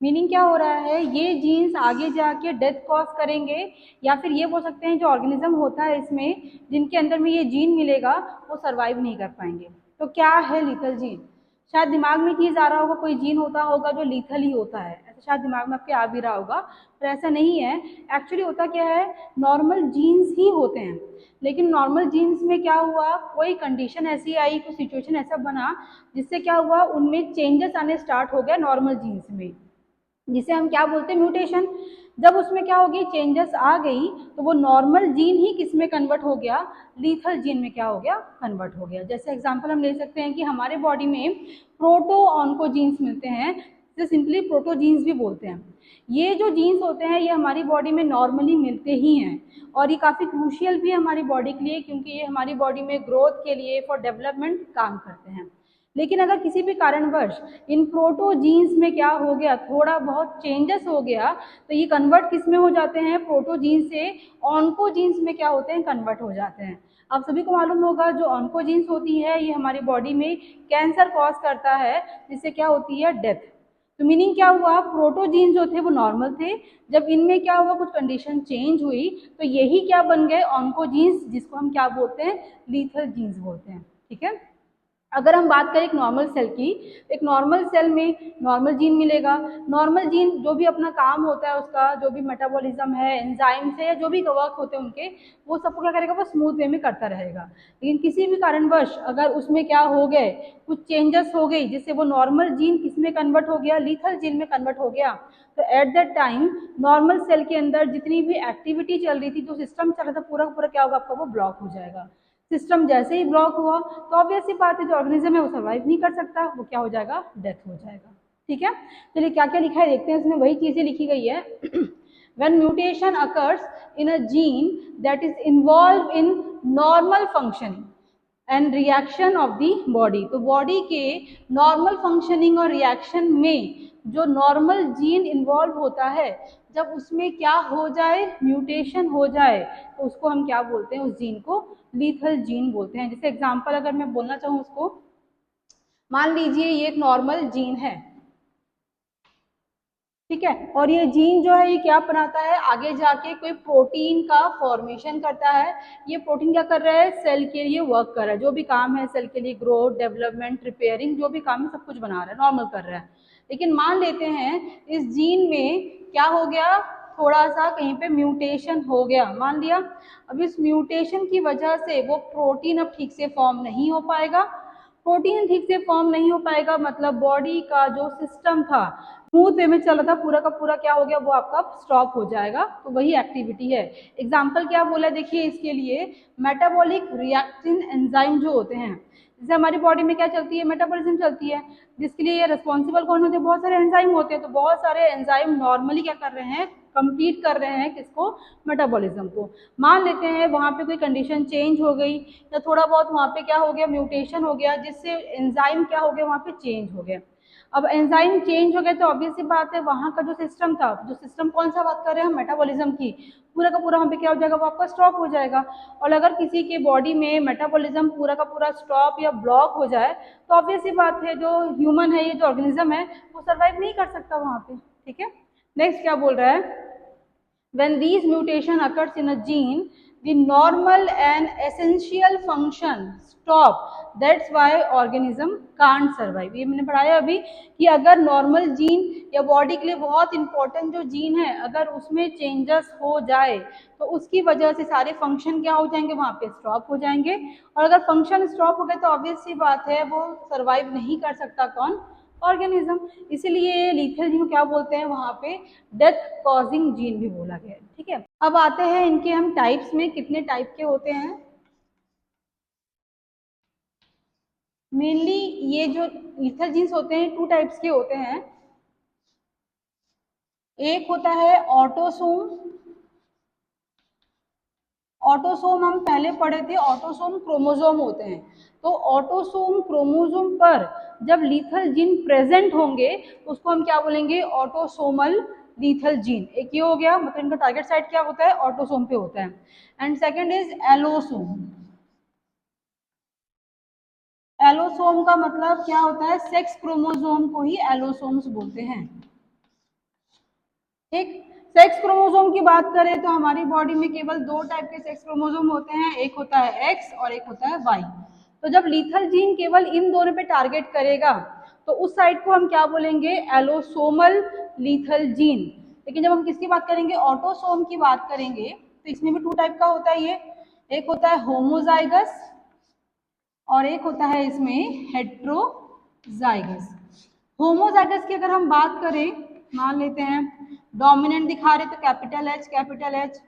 मीनिंग क्या हो रहा है? ये जीन्स आगे जाके डेथ कॉज करेंगे, या फिर ये बोल सकते हैं जो ऑर्गेनिज्म होता है इसमें, जिनके अंदर में ये जीन मिलेगा, वो सर्वाइव नहीं कर पाएंगे। तो क्या है लीथल जीन? शायद दिमाग में चीज आ रहा होगा, कोई जीन होता होगा जो लीथल ही होता है, ऐसा शायद दिमाग में आपके आ भी रहा होगा, पर ऐसा नहीं है। एक्चुअली होता क्या है? नॉर्मल जीन्स ही होते हैं, लेकिन नॉर्मल जीन्स में क्या हुआ? कोई कंडीशन ऐसी आई, कोई सिचुएशन ऐसा बना जिससे क्या हुआ? उनमें चेंजेस आने स्टार्ट हो गया नॉर्मल जीन्स में। जिसे हम क्या बोलते हैं म्यूटेशन। जब उसमें क्या होगी चेंजेस आ गई तो वो नॉर्मल जीन ही किस में कन्वर्ट हो गया, लीथल जीन में क्या हो गया, कन्वर्ट हो गया। जैसे एग्जांपल हम ले सकते हैं कि हमारे बॉडी में प्रोटो ऑन्कोजीन्स मिलते हैं, जिसे सिंपली प्रोटोजीन्स भी बोलते हैं। ये जो जीन्स होते हैं ये हमारी बॉडी में नॉर्मली मिलते ही हैं और ये काफ़ी क्रूशियल भी है हमारी बॉडी के लिए, क्योंकि ये हमारी बॉडी में ग्रोथ के लिए फॉर डेवलपमेंट काम करते हैं। लेकिन अगर किसी भी कारणवश इन प्रोटोजीन्स में क्या हो गया, थोड़ा बहुत चेंजेस हो गया, तो ये कन्वर्ट किस में हो जाते हैं, प्रोटोजीन से ऑन्कोजीन्स में क्या होते हैं, कन्वर्ट हो जाते हैं। आप सभी को मालूम होगा जो ऑन्कोजीन्स होती है ये हमारी बॉडी में कैंसर कॉज करता है, जिससे क्या होती है, डेथ। तो मीनिंग क्या हुआ, प्रोटोजीन जो थे वो नॉर्मल थे, जब इनमें क्या हुआ कुछ कंडीशन चेंज हुई तो यही क्या बन गए, ऑन्कोजीन्स, जिसको हम क्या बोलते हैं, लीथल जीन्स बोलते हैं। ठीक है। अगर हम बात करें एक नॉर्मल सेल की, एक नॉर्मल सेल में नॉर्मल जीन मिलेगा। नॉर्मल जीन जो भी अपना काम होता है उसका, जो भी मेटाबॉलिज्म है, एंजाइम्स है, या जो भी वर्क होते हैं उनके, वो सबको क्या करेगा, वो स्मूथ वे में करता रहेगा। लेकिन किसी भी कारणवश अगर उसमें क्या हो गए, कुछ चेंजेस हो गई, जिससे वो नॉर्मल जीन किस में कन्वर्ट हो गया, लीथल जीन में कन्वर्ट हो गया, तो at that time normal cell के अंदर जितनी भी एक्टिविटी चल रही थी, जो सिस्टम चल रहा था, पूरा पूरा क्या होगा आपका, वो ब्लॉक हो जाएगा। सिस्टम जैसे ही ब्लॉक हुआ तो ऑब्वियस सी बात है जो ऑर्गेनिज्म है वो सर्वाइव नहीं कर सकता, वो क्या हो जाएगा, डेथ हो जाएगा। ठीक है। चलिए क्या क्या लिखा है देखते हैं, इसमें वही चीजें लिखी गई है। when mutation occurs in a gene that is involved in normal functioning and reaction of the body, तो बॉडी के नॉर्मल फंक्शनिंग और रिएक्शन में जो नॉर्मल जीन इन्वॉल्व होता है, जब उसमें क्या हो जाए, म्यूटेशन हो जाए, तो उसको हम क्या बोलते हैं, उस जीन को लीथल जीन बोलते हैं। जैसे एग्जांपल अगर मैं बोलना चाहूँ उसको, मान लीजिए ये एक नॉर्मल जीन है, ठीक है, और ये जीन जो है ये क्या बनाता है, आगे जाके कोई प्रोटीन का फॉर्मेशन करता है। ये प्रोटीन क्या कर रहा है, सेल के लिए वर्क कर रहा है, जो भी काम है सेल के लिए, ग्रोथ, डेवलपमेंट, रिपेयरिंग, जो भी काम है सब कुछ बना रहा है, नॉर्मल कर रहा है। लेकिन मान लेते हैं इस जीन में क्या हो गया, थोड़ा सा कहीं पे म्यूटेशन हो गया, मान लिया। अब इस म्यूटेशन की वजह से वो प्रोटीन अब ठीक से फॉर्म नहीं हो पाएगा। प्रोटीन ठीक से फॉर्म नहीं हो पाएगा मतलब बॉडी का जो सिस्टम था स्मूथ वे में चल रहा था, पूरा का पूरा क्या हो गया, वो आपका स्टॉप हो जाएगा। तो वही एक्टिविटी है। एग्जाम्पल क्या बोला देखिए इसके लिए, मेटाबॉलिक रिएक्टिन एंजाइम जो होते हैं, जैसे हमारी बॉडी में क्या चलती है, मेटाबॉलिज्म चलती है, जिसके लिए ये रिस्पॉन्सिबल कौन होते हैं, बहुत सारे एंजाइम होते हैं। तो बहुत सारे एंजाइम नॉर्मली क्या कर रहे हैं, कंप्लीट कर रहे हैं किसको, मेटाबॉलिज्म को। मान लेते हैं वहाँ पे कोई कंडीशन चेंज हो गई या थोड़ा बहुत वहाँ पे क्या हो गया, म्यूटेशन हो गया, जिससे एंजाइम क्या हो गया, वहाँ पे चेंज हो गया। अब एंजाइम चेंज हो गए तो ऑब्वियस सी बात है वहाँ का जो सिस्टम था, जो सिस्टम कौन सा बात कर रहे हैं हम, मेटाबॉलिज्म की, पूरा का पूरा वहाँ पे क्या हो जाएगा, वो आपका स्टॉप हो जाएगा। और अगर किसी के बॉडी में मेटाबॉलिज्म पूरा का पूरा स्टॉप या ब्लॉक हो जाए तो ऑब्वियस सी बात है जो ह्यूमन है, ये जो ऑर्गेनिज्म है, वो सर्वाइव नहीं कर सकता वहाँ पे। ठीक है। नेक्स्ट क्या बोल रहा है, when these mutation occurs in a gene, the normal and essential function stop. That's why organism can't survive. ये मैंने पढ़ाया अभी कि अगर नॉर्मल जीन या बॉडी के लिए बहुत इंपॉर्टेंट जो जीन है, अगर उसमें चेंजेस हो जाए तो उसकी वजह से सारे फंक्शन क्या हो जाएंगे, वहाँ पे स्टॉप हो जाएंगे। और अगर फंक्शन स्टॉप हो गए तो ऑब्वियस सी बात है वो सर्वाइव नहीं कर सकता, कौन, ऑर्गेनिज्म। इसीलिए लीथल जीन को क्या बोलते हैं, वहाँ पे डेथ कॉजिंग जीन भी बोला गया है। ठीक है। अब आते हैं इनके हम टाइप्स में, कितने टाइप के होते हैं। मेनली ये जो लीथल जीन्स होते हैं टू टाइप्स के होते हैं। एक होता है ऑटोसोम। ऑटोसोम हम पहले पढ़े थे, ऑटोसोम क्रोमोसोम होते हैं। तो ऑटोसोम क्रोमोसोम पर जब लीथल जीन प्रेजेंट होंगे तो उसको हम क्या बोलेंगे, ऑटोसोमल लीथल जीन। एक ये हो गया, मतलब इनका टारगेट साइट क्या होता है, ऑटोसोम पे होता है। And second is allosome. Allosome का मतलब क्या होता है, सेक्स क्रोमोसोम को ही एलोसोम्स बोलते हैं। ठीक। सेक्स क्रोमोसोम की बात करें तो हमारी बॉडी में केवल दो टाइप के सेक्स क्रोमोसोम होते हैं, एक होता है एक्स और एक होता है वाई। तो जब लीथल जीन केवल इन दोनों पे टारगेट करेगा तो उस साइड को हम क्या बोलेंगे, एलोसोमल लीथल जीन। लेकिन जब हम किसकी बात करेंगे, ऑटोसोम की बात करेंगे, तो इसमें भी टू टाइप का होता है ये, एक होता है होमोजाइगस और एक होता है इसमें हेट्रोजाइगस। होमोजाइगस की अगर हम बात करें मान लेते हैं डोमिनेंट दिखा रहे तो कैपिटल एच कैपिटल एच।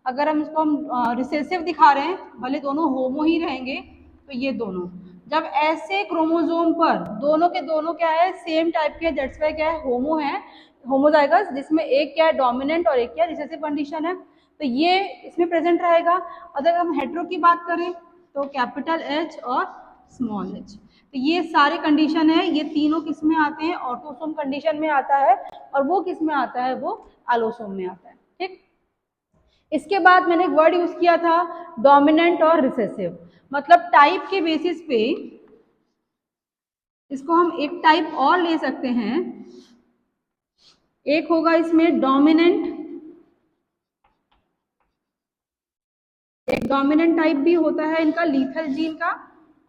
अगर हम इसको हम रिसेसिव दिखा रहे हैं, भले दोनों होमो ही रहेंगे, तो ये दोनों जब ऐसे क्रोमोसोम पर दोनों के दोनों क्या है सेम टाइप के, दैट्स व्हाई क्या है होमो है, होमोजाइगस, जिसमें एक क्या है डोमिनेंट और एक क्या रिसेसिव कंडीशन है, तो ये इसमें प्रेजेंट रहेगा। अगर हम हेटेरो की बात करें तो कैपिटल एच और स्मॉल एच। तो ये सारे कंडीशन है, ये तीनों किस में आते हैं, ऑटोसोम कंडीशन में आता है, और वो किस में आता है, वो एलोसोम में आता है। ठीक, इसके बाद मैंने एक वर्ड यूज किया था डोमिनेंट और रिसेसिव, मतलब टाइप के बेसिस पे इसको हम एक टाइप और ले सकते हैं। एक होगा इसमें डोमिनेंट, एक डोमिनेंट टाइप भी होता है इनका लीथल जीन का,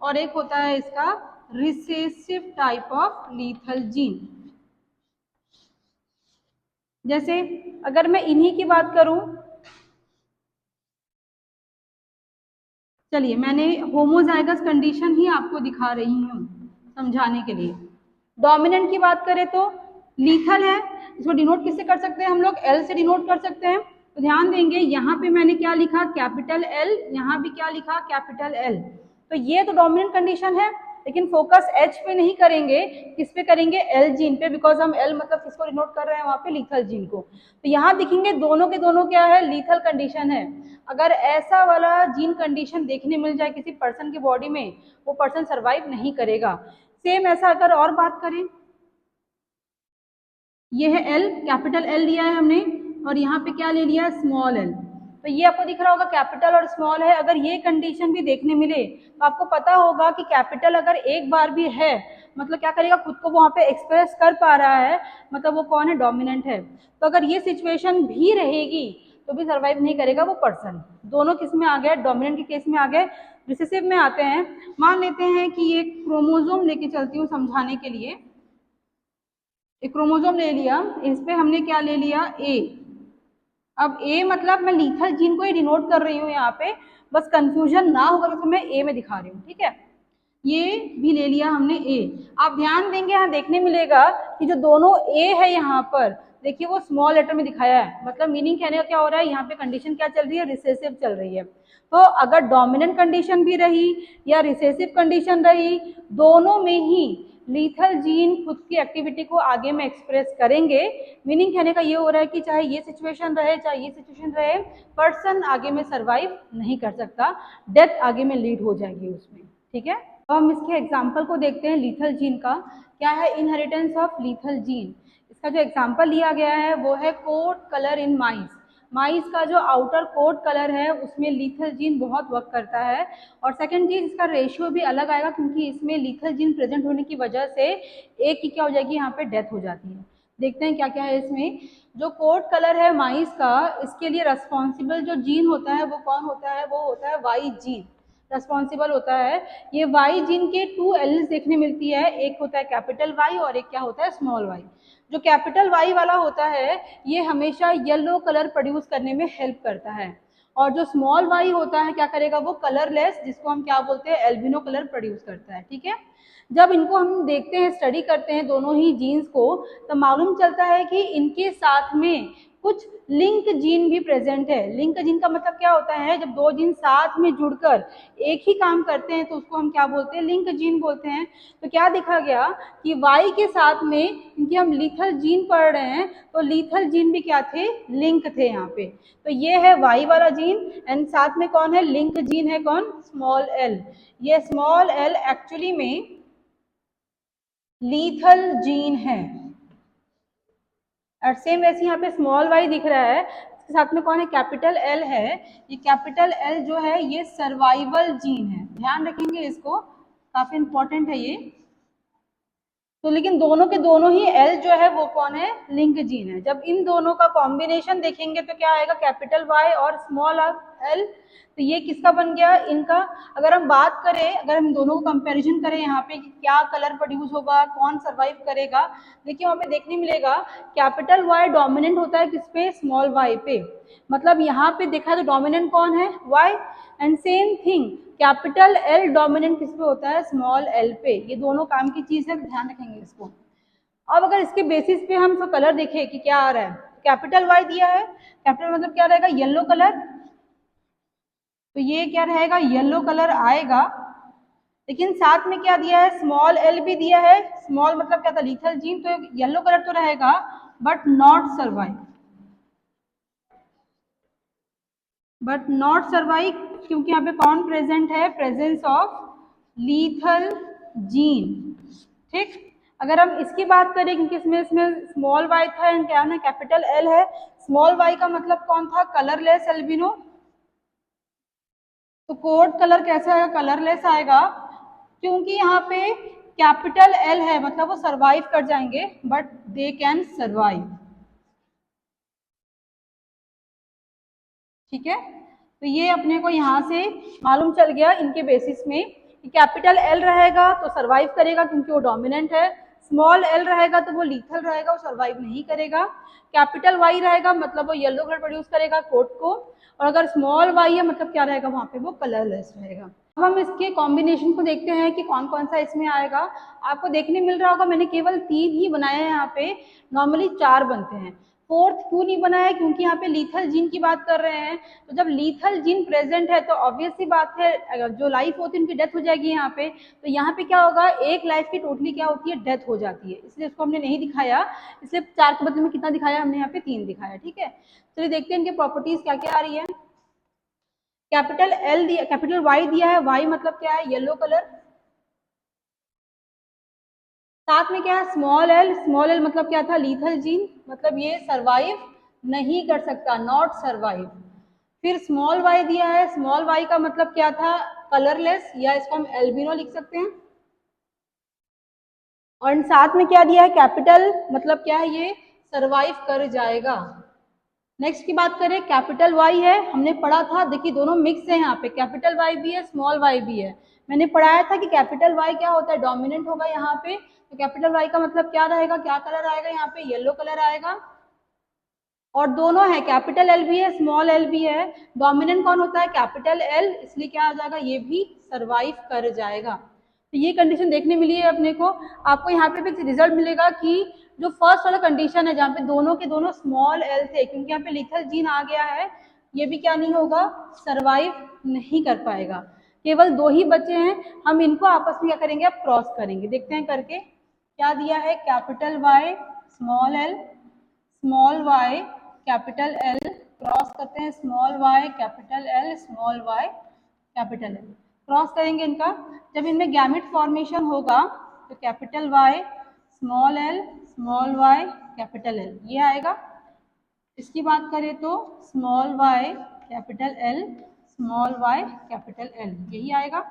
और एक होता है इसका recessive type of lethal gene. जैसे अगर मैं इन्हीं की बात करूं, चलिए मैंने होमोजाइगस कंडीशन ही आपको दिखा रही हूँ समझाने के लिए। डोमिनेंट की बात करें तो लीथल है, इसको डिनोट किससे कर सकते हैं हम लोग, एल से डिनोट कर सकते हैं। तो ध्यान देंगे यहाँ पे मैंने क्या लिखा कैपिटल एल, यहाँ भी क्या लिखा कैपिटल एल, तो ये तो डोमिनेंट कंडीशन है, लेकिन फोकस एच पे नहीं करेंगे, किस पे करेंगे, एल जीन पे, बिकॉज हम एल मतलब किसको डिनोट कर रहे हैं वहां पे लीथल जीन को। तो यहाँ दिखेंगे दोनों के दोनों क्या है लीथल कंडीशन है। अगर ऐसा वाला जीन कंडीशन देखने मिल जाए किसी पर्सन के बॉडी में, वो पर्सन सर्वाइव नहीं करेगा। सेम ऐसा अगर और बात करें, ये है एल, कैपिटल एल लिया है हमने, और यहाँ पे क्या ले लिया स्मॉल एल, तो ये आपको दिख रहा होगा कैपिटल और स्मॉल है। अगर ये कंडीशन भी देखने मिले तो आपको पता होगा कि कैपिटल अगर एक बार भी है मतलब क्या करेगा, खुद को वहां पे एक्सप्रेस कर पा रहा है, मतलब वो कौन है, डोमिनेंट है। तो अगर ये सिचुएशन भी रहेगी तो भी सर्वाइव नहीं करेगा वो पर्सन। दोनों किस में आ गए, डोमिनेंट के केस में आ गए। रिसेसिव में आते हैं, मान लेते हैं कि ये क्रोमोजोम लेके चलती हूँ समझाने के लिए। एक क्रोमोजोम ले लिया, इस पे हमने क्या ले लिया ए। अब ए मतलब मैं लीथल जीन को ही डिनोट कर रही हूँ यहाँ पे, बस कंफ्यूजन ना होगा तो मैं ए में दिखा रही हूँ, ठीक है। ये भी ले लिया हमने ए। आप ध्यान देंगे यहाँ देखने मिलेगा कि जो दोनों ए है यहाँ पर, देखिए वो स्मॉल लेटर में दिखाया है, मतलब मीनिंग कहने का क्या हो रहा है, यहाँ पे कंडीशन क्या चल रही है, रिसेसिव चल रही है। तो अगर डोमिनेंट कंडीशन भी रही या रिसेसिव कंडीशन रही, दोनों में ही लीथल जीन खुद की एक्टिविटी को आगे में एक्सप्रेस करेंगे। मीनिंग कहने का ये हो रहा है कि चाहे ये सिचुएशन रहे चाहे ये सिचुएशन रहे, पर्सन आगे में सर्वाइव नहीं कर सकता, डेथ आगे में लीड हो जाएगी उसमें, ठीक है। अब हम इसके एग्जाम्पल को देखते हैं लीथल जीन का। क्या है इनहेरिटेंस ऑफ लीथल जीन, इसका जो एग्जाम्पल लिया गया है वो है कोट कलर इन माइस। माइस का जो आउटर कोट कलर है उसमें लीथल जीन बहुत वर्क करता है। और सेकंड चीज, इसका रेशियो भी अलग आएगा क्योंकि इसमें लीथल जीन प्रेजेंट होने की वजह से एक की क्या हो जाएगी, यहाँ पे डेथ हो जाती है। देखते हैं क्या क्या है इसमें। जो कोट कलर है माइस का, इसके लिए रेस्पॉन्सिबल जो जीन होता है वो कौन होता है, वो होता है वाई जीन रेस्पॉन्सिबल होता है। ये वाई जीन के 2 एलील्स देखने मिलती है, एक होता है कैपिटल वाई और एक क्या होता है स्मॉल वाई। जो कैपिटल वाई वाला होता है ये हमेशा येलो कलर प्रोड्यूस करने में हेल्प करता है, और जो स्मॉल वाई होता है क्या करेगा, वो कलरलेस, जिसको हम क्या बोलते हैं एल्बिनो कलर प्रोड्यूस करता है, ठीक है। जब इनको हम देखते हैं स्टडी करते हैं दोनों ही जीन्स को, तो मालूम चलता है कि इनके साथ में कुछ लिंक जीन भी प्रेजेंट है। लिंक जीन का मतलब क्या होता है, जब दो जीन साथ में जुड़कर एक ही काम करते हैं तो उसको हम क्या बोलते हैं, लिंक जीन बोलते हैं। तो क्या देखा गया कि वाई के साथ में इनकी हम लीथल जीन पढ़ रहे हैं, तो लीथल जीन भी क्या थे, लिंक थे यहाँ पे। तो ये है वाई वाला जीन, एंड साथ में कौन है, लिंक जीन है कौन, स्मॉल एल। ये स्मॉल एल एक्चुअली में लीथल जीन है। और सेम वैसे यहाँ पे स्मॉल वाई दिख रहा है, इसके साथ में कौन है, कैपिटल एल है। ये कैपिटल एल जो है ये सर्वाइवल जीन है, ध्यान रखेंगे इसको, काफी इंपॉर्टेंट है ये। तो लेकिन दोनों के दोनों ही एल जो है वो कौन है, लिंक जीन है। जब इन दोनों का कॉम्बिनेशन देखेंगे तो क्या आएगा, कैपिटल वाई और स्मॉल एल। तो ये किसका बन गया, इनका। अगर हम बात करें, अगर हम दोनों को कंपैरिजन करें यहाँ पे कि क्या कलर प्रोड्यूस होगा, कौन सर्वाइव करेगा, देखिए वहाँ पे देखने मिलेगा कैपिटल वाई डोमिनेंट होता है किस पे, स्मॉल वाई पे। मतलब यहाँ पे देखा तो डोमिनेंट कौन है, Y. And same thing capital L dominant किस पे होता है, स्मॉल एल पे। ये दोनों काम की चीज है, ध्यान रखेंगे इसको। अब अगर इसके बेसिस पे हम इसका कलर देखें कि क्या आ रहा है, कैपिटल वाई दिया है, कैपिटल मतलब क्या रहेगा, येलो कलर, तो ये क्या रहेगा, येलो कलर आएगा। लेकिन साथ में क्या दिया है, स्मॉल एल भी दिया है, स्मॉल मतलब क्या था, लीथल जीन, तो येलो कलर तो रहेगा but not survive, but not survive, क्योंकि यहाँ पे कौन प्रेजेंट है, प्रेजेंस ऑफ लीथल जीन। ठीक, अगर हम इसकी बात करें, क्योंकि इसमें स्मॉल वाई था एंड क्या ना कैपिटल एल है, स्मॉल वाई का मतलब कौन था, कलरलेस एल्बिनो, तो कोड कलर कैसा आएगा, कलरलेस आएगा, क्योंकि यहाँ पे कैपिटल एल है, मतलब वो सरवाइव कर जाएंगे, बट दे कैन सरवाइव। ठीक है, तो ये अपने को यहाँ से मालूम चल गया इनके बेसिस में कि कैपिटल एल रहेगा तो सरवाइव करेगा क्योंकि वो डोमिनेंट है, स्मॉल एल रहेगा तो वो लीथल रहेगा, वो सरवाइव नहीं करेगा, कैपिटल वाई रहेगा मतलब वो येलो कलर प्रोड्यूस करेगा कोट को, और अगर स्मॉल वाई है मतलब क्या रहेगा, वहां पे वो कलरलेस रहेगा। अब हम इसके कॉम्बिनेशन को देखते हैं कि कौन कौन सा इसमें आएगा। आपको देखने मिल रहा होगा मैंने केवल 3 ही बनाए हैं यहाँ पे, नॉर्मली 4 बनते हैं। फोर्थ क्यों नहीं बनाया, क्योंकि यहाँ पे लीथल जीन की बात कर रहे हैं, तो जब लीथल जीन प्रेजेंट है तो ऑब्वियस सी बात है अगर जो लाइफ होती है उनकी डेथ हो जाएगी यहाँ पे, तो यहाँ पे क्या होगा, एक लाइफ की टोटली क्या होती है, डेथ हो जाती है, इसलिए इसको हमने नहीं दिखाया, इसलिए 4 के बदले में कितना दिखाया हमने, यहाँ पे 3 दिखाया। ठीक है, चलिए देखते हैं इनके प्रॉपर्टीज क्या क्या आ रही है। कैपिटल एल दिया, कैपिटल वाई दिया है, वाई मतलब क्या है, येलो कलर, साथ में क्या है, स्मॉल एल, स्मॉल एल मतलब क्या था, लीथल जीन, मतलब ये सरवाइव नहीं कर सकता, नॉट सरवाइव। फिर स्मॉल वाई दिया है, स्मॉल वाई का मतलब क्या था, कलरलेस, या इसको हम एल्बिनो लिख सकते हैं, और साथ में क्या दिया है, कैपिटल, मतलब क्या है, ये सरवाइव कर जाएगा। नेक्स्ट की बात करें, कैपिटल वाई है, हमने पढ़ा था, देखिए दोनों मिक्स है, यहाँ पे कैपिटल वाई भी है, स्मॉल वाई भी है, मैंने पढ़ाया था कि कैपिटल वाई क्या होता है, डोमिनेंट होगा यहाँ पे, तो कैपिटल वाई का मतलब क्या रहेगा, क्या कलर आएगा, यहाँ पे येलो कलर आएगा, और दोनों है, कैपिटल एल भी है, स्मॉल एल भी है, डोमिनेंट कौन होता है, कैपिटल एल, इसलिए क्या आ जाएगा, ये भी सरवाइव कर जाएगा। तो ये कंडीशन देखने मिली है अपने को। आपको यहाँ पे भी रिजल्ट मिलेगा कि जो फर्स्ट वाला कंडीशन है जहाँ पे दोनों के दोनों स्मॉल एल थे, क्योंकि यहाँ पे लिथल जीन आ गया है, ये भी क्या नहीं होगा, सरवाइव नहीं कर पाएगा। केवल 2 ही बचे हैं, हम इनको आपस में क्या करेंगे, अब क्रॉस करेंगे, देखते हैं करके। क्या दिया है, capital Y small L, small Y capital L, cross करते हैं, small Y capital L, small Y capital L, cross करेंगे इनका। जब इनमें गैमेट फॉर्मेशन होगा तो capital Y small L, small Y capital L, ये आएगा। इसकी बात करें तो small Y capital L, small Y capital L, यही आएगा।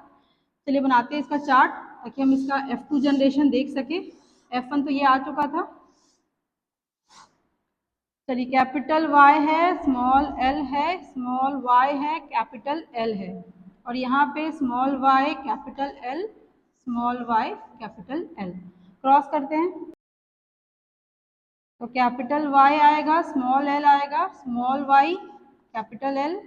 चलिए बनाते हैं इसका चार्ट ताकि हम इसका F2 जनरेशन देख सके। F1 तो ये आ चुका था। चलिए कैपिटल वाई है, स्मॉल एल है, स्मॉल वाई है, कैपिटल एल है, और यहाँ पे small Y capital L, small Y capital L, cross करते हैं तो कैपिटल वाई आएगा, स्मॉल एल आएगा, स्मॉल वाई कैपिटल एल,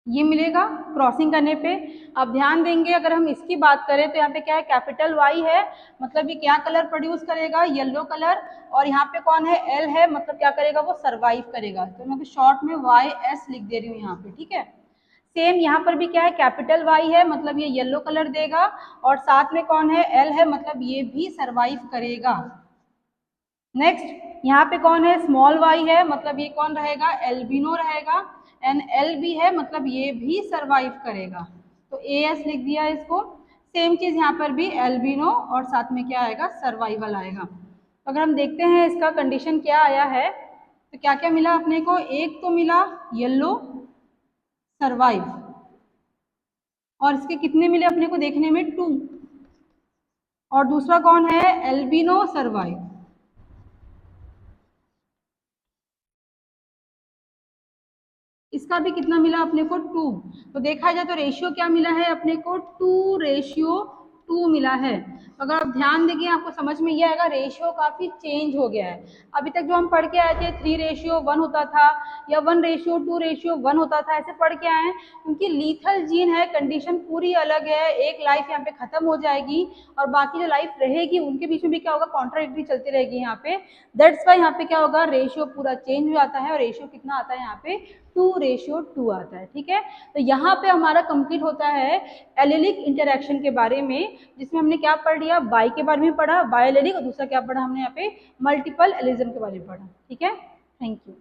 ये मिलेगा क्रॉसिंग करने पे। अब ध्यान देंगे अगर हम इसकी बात करें तो यहाँ पे क्या है, कैपिटल वाई है, मतलब ये क्या कलर प्रोड्यूस करेगा, येलो कलर, और यहाँ पे कौन है, एल है, मतलब क्या करेगा, वो सरवाइव करेगा, तो मैं शॉर्ट में वाई एस लिख दे रही हूँ यहाँ पे। ठीक है, सेम यहाँ पर भी क्या है, कैपिटल वाई है, मतलब ये येलो कलर देगा, और साथ में कौन है, एल है, मतलब ये भी सरवाइव करेगा। नेक्स्ट यहाँ पे कौन है, स्मॉल वाई है, मतलब ये कौन रहेगा, एल्बिनो रहेगा, एन एल भी है, मतलब ये भी सरवाइव करेगा, तो ए एस लिख दिया इसको। सेम चीज यहाँ पर भी एल्बिनो, और साथ में क्या आएगा, सर्वाइवल आएगा। तो अगर हम देखते हैं इसका कंडीशन क्या आया है, तो क्या क्या मिला अपने को, एक तो मिला येलो सर्वाइव, और इसके कितने मिले अपने को देखने में, 2, और दूसरा कौन है, एल्बिनो सर्वाइव, इसका भी कितना मिला अपने को, 2। तो देखा जाए तो रेशियो क्या मिला है अपने को, 2:2 2 मिला है। अगर आप ध्यान देंगे आपको समझ में ये आएगा रेशियो काफ़ी चेंज हो गया है। अभी तक जो हम पढ़ के आए थे 3:1 होता था या 1:2:1 होता था, ऐसे पढ़ के आए हैं। क्योंकि लीथल जीन है, कंडीशन पूरी अलग है, एक लाइफ यहाँ पे खत्म हो जाएगी और बाकी जो लाइफ रहेगी उनके बीच में भी क्या होगा, कॉन्ट्राडिक्टरी चलती रहेगी यहाँ पे। दैट्स वाई यहाँ पे क्या होगा, रेशियो पूरा चेंज हो जाता है और रेशियो कितना आता है यहाँ पे 2:2 आता है। ठीक है, तो यहाँ पे हमारा कंप्लीट होता है एलिलिक इंटरेक्शन के बारे में, जिसमें हमने क्या पढ़ लिया, बाई के बारे में पढ़ा, बाई एलिलिक, और दूसरा क्या पढ़ा हमने यहाँ पे मल्टीपल एलिज्म के बारे में पढ़ा। ठीक है, थैंक यू।